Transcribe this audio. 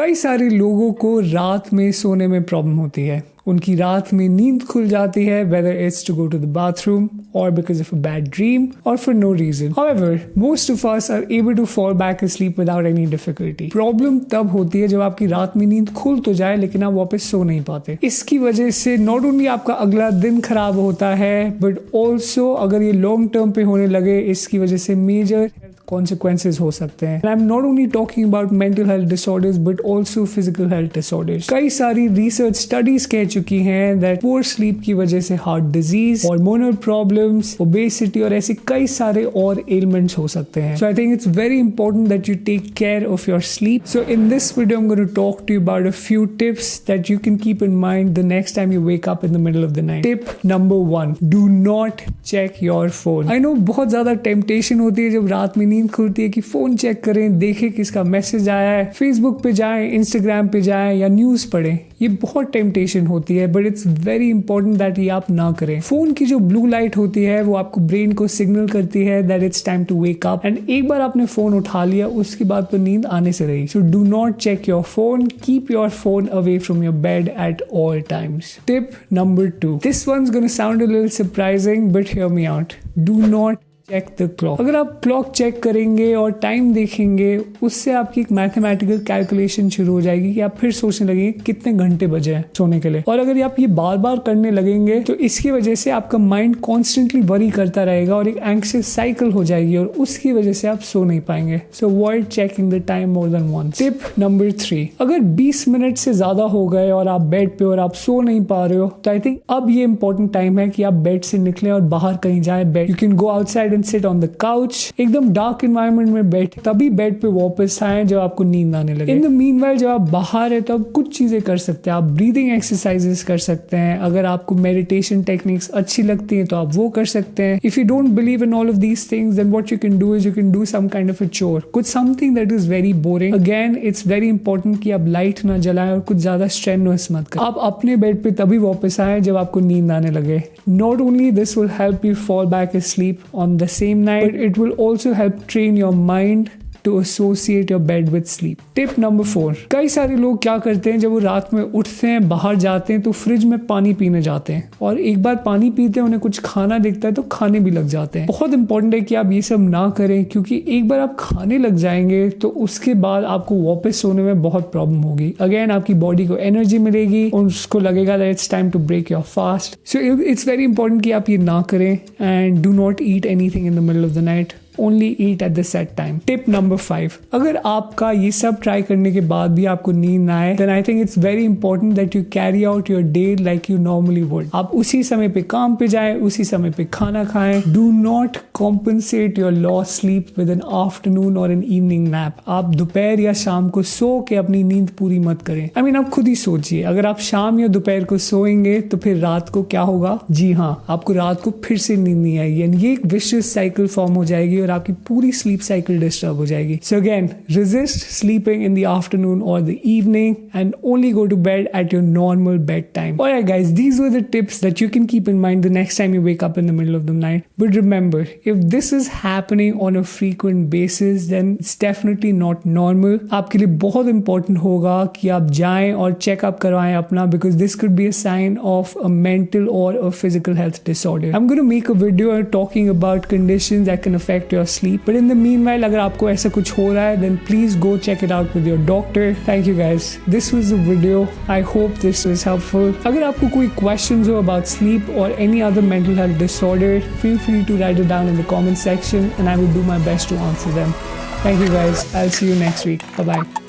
कई सारे लोगों को रात में सोने में प्रॉब्लम होती है। उनकी रात में नींद खुल जाती है, whether it's to go to the bathroom or because of a bad dream or for no reason. However, most of us are able to fall back asleep without any difficulty. Problem तब होती है जब आपकी रात में नींद खुल तो जाए लेकिन आप वापस सो नहीं पाते। इसकी वजह से नॉट ओनली आपका अगला दिन खराब होता है बट ऑल्सो अगर ये लॉन्ग टर्म पे होने लगे इसकी वजह से मेजर consequences हो सकते हैं। I'm not only talking about mental health disorders but also physical health disorders. कई सारी research studies कह चुकी हैं that poor sleep की वजह से heart disease, hormonal problems, obesity और ऐसे कई सारे और ailments हो सकते हैं। So I think it's very important that you take care of your sleep. So in this video I'm going to talk to you about a few tips that you can keep in mind the next time you wake up in the middle of the night. Tip number 1, do not check your phone. I know बहुत ज़्यादा temptation होती है जब रात में नींद खुलती है कि फोन चेक करें, देखें किसका मैसेज आया है, फेसबुक पे जाएं, इंस्टाग्राम पे जाएं या न्यूज़ पढ़ें। ये बहुत टेम्पटेशन होती है but it's very important that ये आप ना करें। फोन की जो ब्लू लाइट होती है वो आपको ब्रेन को सिग्नल करती है that it's time to wake up and एक बार आपने फोन उठा लिया उसके बाद तो नींद आने से रही। So do not check your phone, keep your phone away from your bed at all times. Tip number 2, this one's gonna sound a little surprising but hear me out. Do not check the clock. अगर आप clock check करेंगे और time देखेंगे उससे आपकी एक mathematical calculation शुरू हो जाएगी कि आप फिर सोचने लगेंगे कितने घंटे बचे हैं सोने के लिए। और अगर आप ये बार बार करने लगेंगे तो इसकी वजह से आपका माइंड कॉन्स्टेंटली वरी करता रहेगा और एक एंक्शियस साइकिल हो जाएगी और उसकी वजह से आप सो नहीं पाएंगे। So avoid checking the time more than once. Tip number 3, अगर 20 मिनट से ज्यादा हो गए और आप बेड पे और आप सो नहीं पा रहे हो तो आई थिंक अब ये इंपॉर्टेंट टाइम है कि आप बेड से निकले और बाहर कहीं जाए। Bed you can go outside and sit on the couch, एकदम डार्क एनवायरनमेंट में बैठ तभी बेड पे वापस आए जब आपको नींद आने लगे। इन द मीनवाइल जब आप बाहर है तो आप कुछ चीजें कर सकते हैं। आप ब्रीदिंग एक्सरसाइजेस कर सकते हैं। अगर आपको मेडिटेशन टेक्निक्स अच्छी लगती हैं तो आप वो कर सकते हैं। If you don't believe in all of these things then what you can do is you can do some kind of a chore, कुछ something that is very boring. Again it's very important कि आप light ना जलाएं और कुछ ज्यादा strenuous मत करें। आप अपने बेड पे तभी वापस आए जब आपको नींद आने लगे। Not only this will help you fall back asleep on the same night, but it will also help train your mind to associate your bed with sleep. Tip number 4, कई सारे लोग क्या करते हैं जब वो रात में उठते हैं बाहर जाते हैं तो फ्रिज में पानी पीने जाते हैं और एक बार पानी पीते हैं उन्हें कुछ खाना दिखता है तो खाने भी लग जाते हैं। बहुत इंपॉर्टेंट है कि आप ये सब ना करें क्योंकि एक बार आप खाने लग जाएंगे तो उसके बाद आपको वापस सोने में बहुत प्रॉब्लम होगी। अगेन आपकी बॉडी को एनर्जी मिलेगी और उसको लगेगा that it's time to break your fast. So it's very important कि आप ये ना करें and do not eat anything in the middle of the night, only eat at the set time. Tip number 5, अगर आपका ये सब ट्राई करने के बाद भी आपको नींद ना आए then I think it's very important that you carry out your day like you normally would. आप उसी समय पे काम पे जाएं, उसी समय पे खाना खाएं. Do not compensate your lost sleep with an afternoon or an evening nap. आप दोपहर या शाम को सो के अपनी नींद पूरी मत करें। I mean, आप खुद ही सोचिए, अगर आप शाम या दोपहर को सोएंगे तो फिर रात को क्या होगा? जी हाँ, आपको रात को फिर से नींद नहीं आएगी and ये एक vicious cycle फॉर्म हो जाएगी और आपकी पूरी स्लीप साइकिल डिस्टर्ब हो जाएगी। So again resist sleeping in the afternoon or the evening and only go to bed at your normal bedtime. Alright guys, these were the tips that you can keep in mind the next time you wake up in the middle of the night. But remember, if this is happening on a frequent basis then it's definitely not normal. आपके लिए बहुत important होगा कि आप जाएं और checkup करवाएं अपना because this could be a sign of a mental or a physical health disorder. I'm going to make a video talking about conditions that can affect your sleep. But in the meanwhile, अगर आपको ऐसा कुछ हो रहा है then please go check it out with your doctor. Thank you guys. This was the video. I hope this was helpful. अगर आपको कोई questions हो about sleep or any other mental health disorder, feel free to write it down in the comment section and I will do my best to answer them. Thank you guys. I'll see you next week. Bye bye.